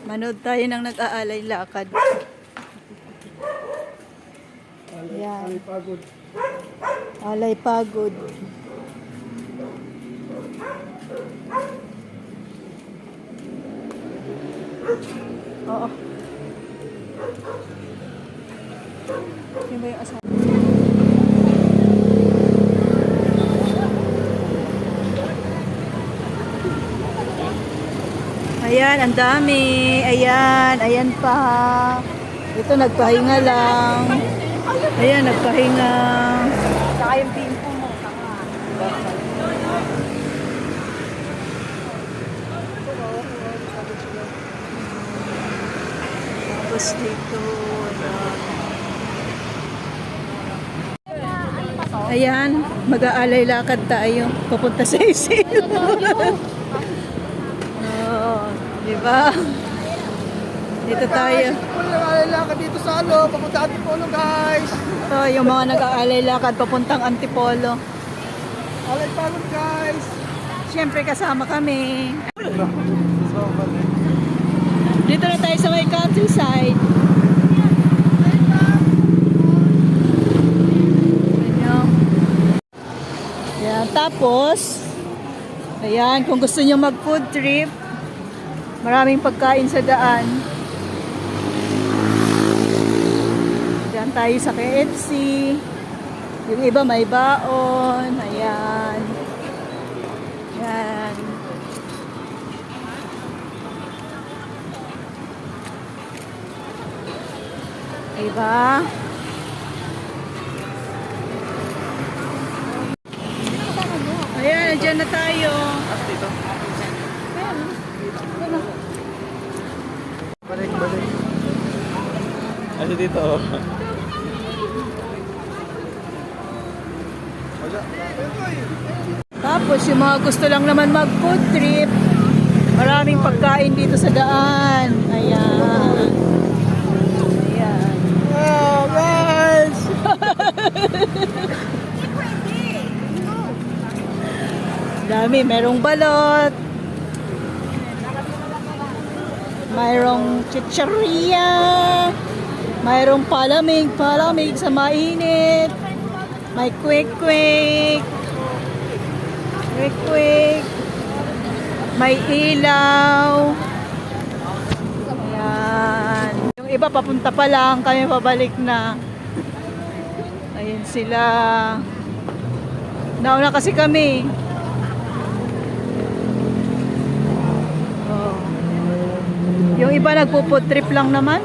Manood tayo ng nag-aalay lakad. Ayan. Alay pagod. Alay pagod. Oo. Yun ba yung asawa? Ayan, ang dami. Ayan, ayan pa. Ito, nagpahinga lang. Ayan, nagpahinga. Saka yung bimpo mo. Tapos dito, ayan, mag-aalay lakad tayo. Papunta sa Isil. Oo, di ba? Dito tayo. Alay dito sa papunta Antipolo guys. Ito, yung mga nag-aalay lakad papuntang Antipolo. Alay pagod guys. Siyempre kasama kami. Dito na tayo sa may countryside. Ayan. Ayan. Tapos, ayan, kung gusto nyo mag food trip, maraming pagkain sa daan. Diyan tayo sa KFC. Yung iba may baon. Ayan. Ayan. Diba? Ayan, dyan na tayo. Dito. Balik. Ano dito? Tapos yung mga gusto lang naman mag food trip, maraming pagkain dito sa daan. Ayan. Ayan. Oh guys! Dami, merong balot. Mayroong chicharia. Mayroong palamig sa mainit. May quick. May ilaw. Ayan. Yung iba papunta pa lang, kami pabalik na. Ayan sila. Nauna kasi kami. Oh. Yung iba nagpo-food trip lang naman.